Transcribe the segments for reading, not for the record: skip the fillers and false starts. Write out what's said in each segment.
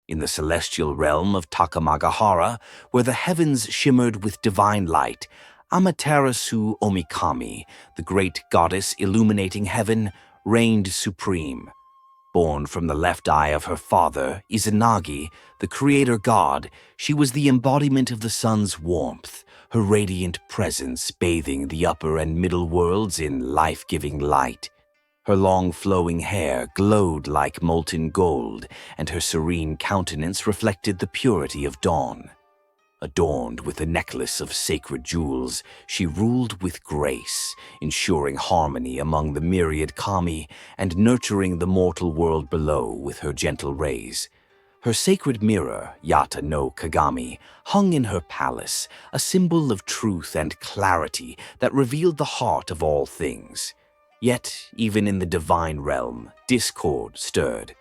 In the celestial realm of Takamagahara, where the heavens shimmered with divine light, Amaterasu Omikami, the great goddess illuminating heaven, reigned supreme. Born from the left eye of her father, Izanagi, the creator god, she was the embodiment of the sun's warmth, her radiant presence bathing the upper and middle worlds in life-giving light. Her long flowing hair glowed like molten gold, and her serene countenance reflected the purity of dawn. Adorned with a necklace of sacred jewels, she ruled with grace, ensuring harmony among the myriad kami and nurturing the mortal world below with her gentle rays. Her sacred mirror, Yata no Kagami, hung in her palace, a symbol of truth and clarity that revealed the heart of all things. Yet, even in the divine realm, discord stirred.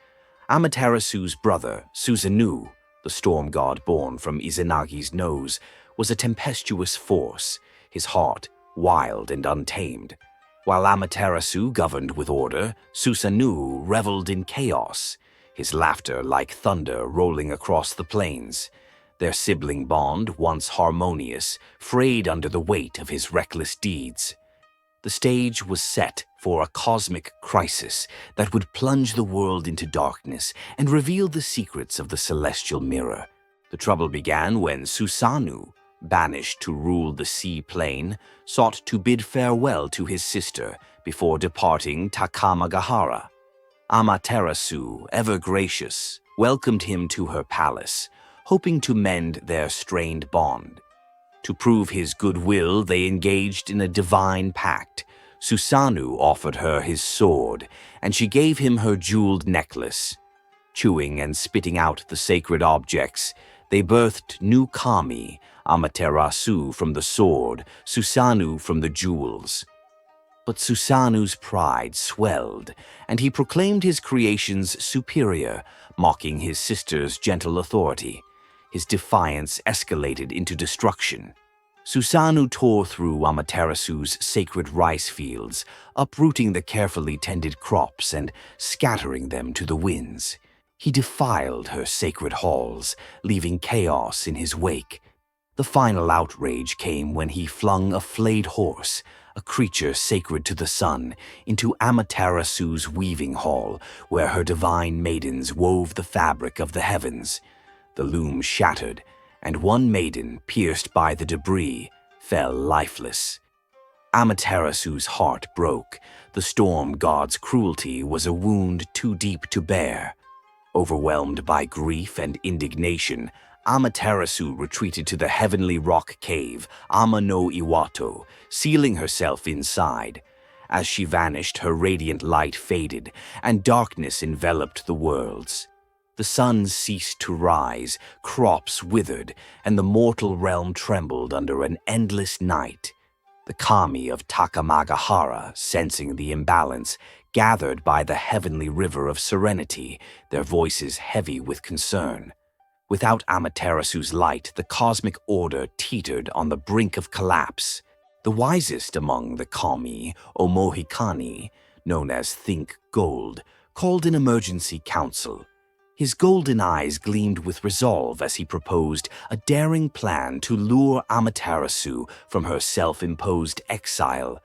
Amaterasu's brother, Susanoo, the storm god born from Izanagi's nose, was a tempestuous force, his heart wild and untamed. While Amaterasu governed with order, Susanoo reveled in chaos, his laughter like thunder rolling across the plains. Their sibling bond, once harmonious, frayed under the weight of his reckless deeds. The stage was set for a cosmic crisis that would plunge the world into darkness and reveal the secrets of the celestial mirror. The trouble began when Susanoo, banished to rule the sea plane, sought to bid farewell to his sister before departing Takamagahara. Amaterasu, ever gracious, welcomed him to her palace, hoping to mend their strained bond. To prove his goodwill, they engaged in a divine pact. Susanoo offered her his sword, and she gave him her jeweled necklace. Chewing and spitting out the sacred objects, they birthed new kami, Amaterasu from the sword, Susanoo from the jewels. But Susanoo's pride swelled, and he proclaimed his creations superior, mocking his sister's gentle authority. His defiance escalated into destruction. Susanoo tore through Amaterasu's sacred rice fields, uprooting the carefully tended crops and scattering them to the winds. He defiled her sacred halls, leaving chaos in his wake. The final outrage came when he flung a flayed horse, a creature sacred to the sun, into Amaterasu's weaving hall, where her divine maidens wove the fabric of the heavens. The loom shattered, and one maiden, pierced by the debris, fell lifeless. Amaterasu's heart broke. The storm god's cruelty was a wound too deep to bear. Overwhelmed by grief and indignation, Amaterasu retreated to the heavenly rock cave, Ama no Iwato, sealing herself inside. As she vanished, her radiant light faded, and darkness enveloped the worlds. The sun ceased to rise, crops withered, and the mortal realm trembled under an endless night. The kami of Takamagahara, sensing the imbalance, gathered by the heavenly river of serenity, their voices heavy with concern. Without Amaterasu's light, the cosmic order teetered on the brink of collapse. The wisest among the kami, Omohikani, known as Think Gold, called an emergency council. His golden eyes gleamed with resolve as he proposed a daring plan to lure Amaterasu from her self-imposed exile.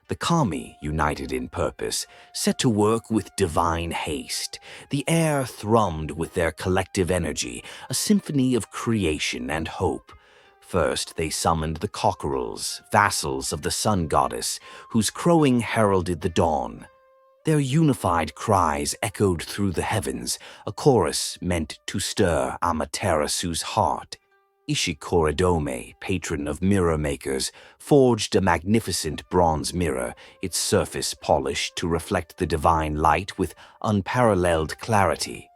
The kami, united in purpose, set to work with divine haste. The air thrummed with their collective energy, a symphony of creation and hope. First, they summoned the cockerels, vassals of the sun goddess, whose crowing heralded the dawn. Their unified cries echoed through the heavens, a chorus meant to stir Amaterasu's heart. Ishikorodome, patron of mirror makers, forged a magnificent bronze mirror, its surface polished to reflect the divine light with unparalleled clarity.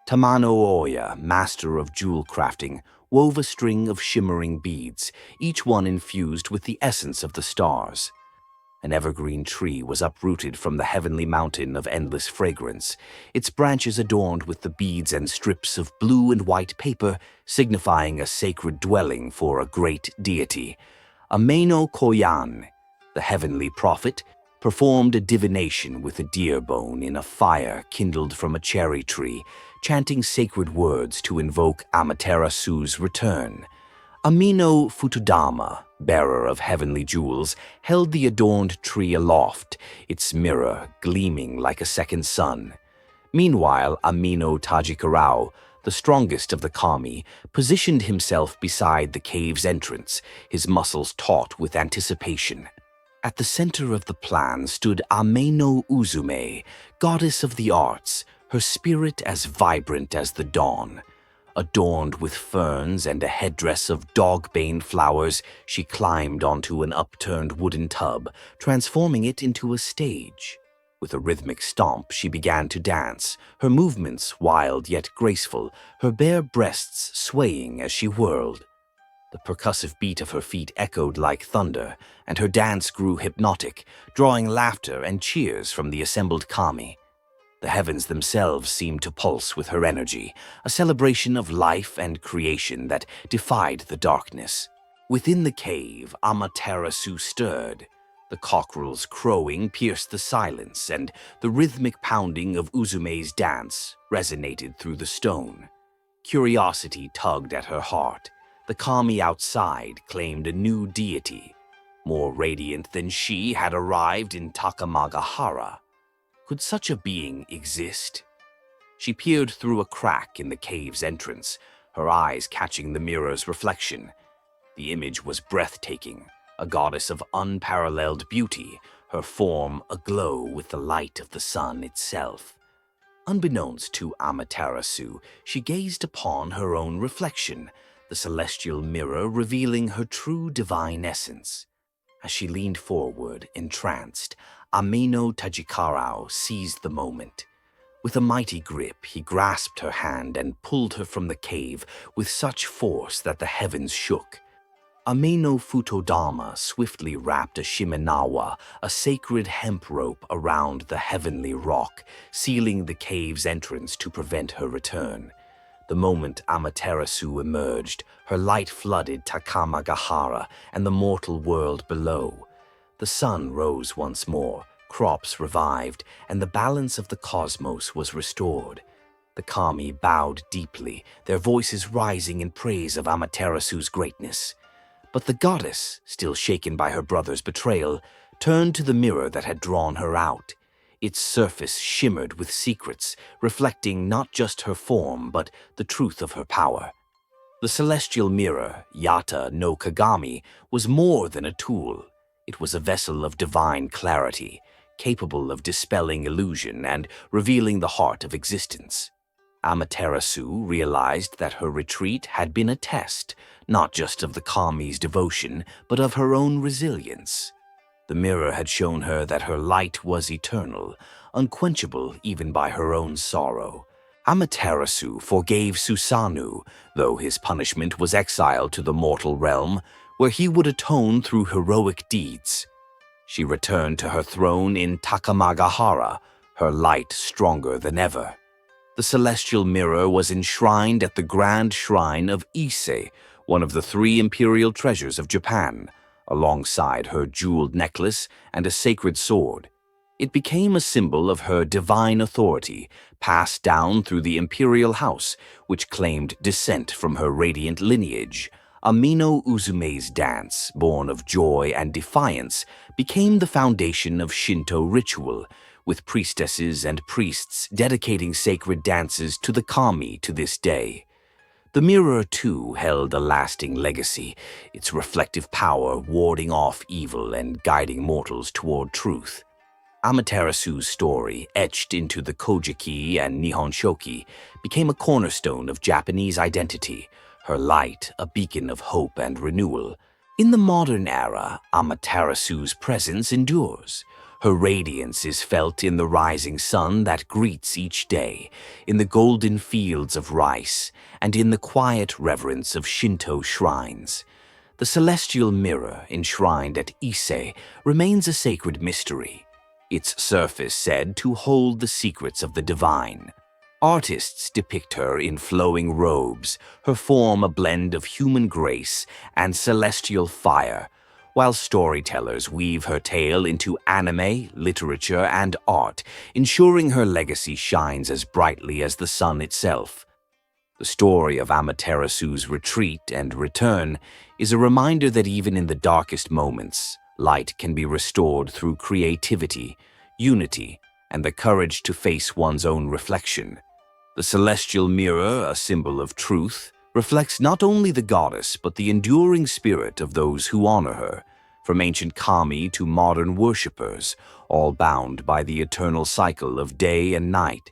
Tamano Oya, master of jewel crafting, wove a string of shimmering beads, each one infused with the essence of the stars. An evergreen tree was uprooted from the heavenly mountain of endless fragrance, its branches adorned with the beads and strips of blue and white paper, signifying a sacred dwelling for a great deity. Ameno Koyan, the heavenly prophet, performed a divination with a deer bone in a fire kindled from a cherry tree, chanting sacred words to invoke Amaterasu's return. Amino Futudama, bearer of heavenly jewels, held the adorned tree aloft, its mirror gleaming like a second sun. Meanwhile, Amino Tajikarao, the strongest of the kami, positioned himself beside the cave's entrance, his muscles taut with anticipation. At the center of the plan stood Ameno Uzume, goddess of the arts, her spirit as vibrant as the dawn. Adorned with ferns and a headdress of dog-bane flowers, she climbed onto an upturned wooden tub, transforming it into a stage. With a rhythmic stomp, she began to dance, her movements wild yet graceful, her bare breasts swaying as she whirled. The percussive beat of her feet echoed like thunder, and her dance grew hypnotic, drawing laughter and cheers from the assembled kami. The heavens themselves seemed to pulse with her energy, a celebration of life and creation that defied the darkness. Within the cave, Amaterasu stirred. The cockerel's crowing pierced the silence, and the rhythmic pounding of Uzume's dance resonated through the stone. Curiosity tugged at her heart. The kami outside claimed a new deity. More radiant than she had arrived in Takamagahara. Could such a being exist? She peered through a crack in the cave's entrance, her eyes catching the mirror's reflection. The image was breathtaking, a goddess of unparalleled beauty, her form aglow with the light of the sun itself. Unbeknownst to Amaterasu, she gazed upon her own reflection, the celestial mirror revealing her true divine essence. As she leaned forward, entranced, Amino Tajikarao seized the moment. With a mighty grip, he grasped her hand and pulled her from the cave with such force that the heavens shook. Ameno Futodama swiftly wrapped a shimenawa, a sacred hemp rope, around the heavenly rock, sealing the cave's entrance to prevent her return. The moment Amaterasu emerged, her light flooded Takamagahara and the mortal world below. The sun rose once more, crops revived, and the balance of the cosmos was restored. The kami bowed deeply, their voices rising in praise of Amaterasu's greatness. But the goddess, still shaken by her brother's betrayal, turned to the mirror that had drawn her out. Its surface shimmered with secrets, reflecting not just her form, but the truth of her power. The celestial mirror, Yata no Kagami, was more than a tool. It was a vessel of divine clarity, capable of dispelling illusion and revealing the heart of existence. Amaterasu realized that her retreat had been a test, not just of the kami's devotion, but of her own resilience. The mirror had shown her that her light was eternal, unquenchable even by her own sorrow. Amaterasu forgave Susanoo, though his punishment was exile to the mortal realm, where he would atone through heroic deeds. She returned to her throne in Takamagahara, her light stronger than ever. The celestial mirror was enshrined at the grand shrine of Ise, one of the 3 imperial treasures of Japan, alongside her jeweled necklace and a sacred sword. It became a symbol of her divine authority, passed down through the imperial house, which claimed descent from her radiant lineage. Amino Uzume's dance, born of joy and defiance, became the foundation of Shinto ritual, with priestesses and priests dedicating sacred dances to the kami to this day. The mirror, too, held a lasting legacy, its reflective power warding off evil and guiding mortals toward truth. Amaterasu's story, etched into the Kojiki and Nihon Shoki, became a cornerstone of Japanese identity, her light a beacon of hope and renewal. In the modern era, Amaterasu's presence endures. Her radiance is felt in the rising sun that greets each day, in the golden fields of rice, and in the quiet reverence of Shinto shrines. The celestial mirror enshrined at Ise remains a sacred mystery, its surface said to hold the secrets of the divine. Artists depict her in flowing robes, her form a blend of human grace and celestial fire, while storytellers weave her tale into anime, literature, and art, ensuring her legacy shines as brightly as the sun itself. The story of Amaterasu's retreat and return is a reminder that even in the darkest moments, light can be restored through creativity, unity, and the courage to face one's own reflection. The celestial mirror, a symbol of truth, reflects not only the goddess but the enduring spirit of those who honor her, from ancient kami to modern worshippers, all bound by the eternal cycle of day and night.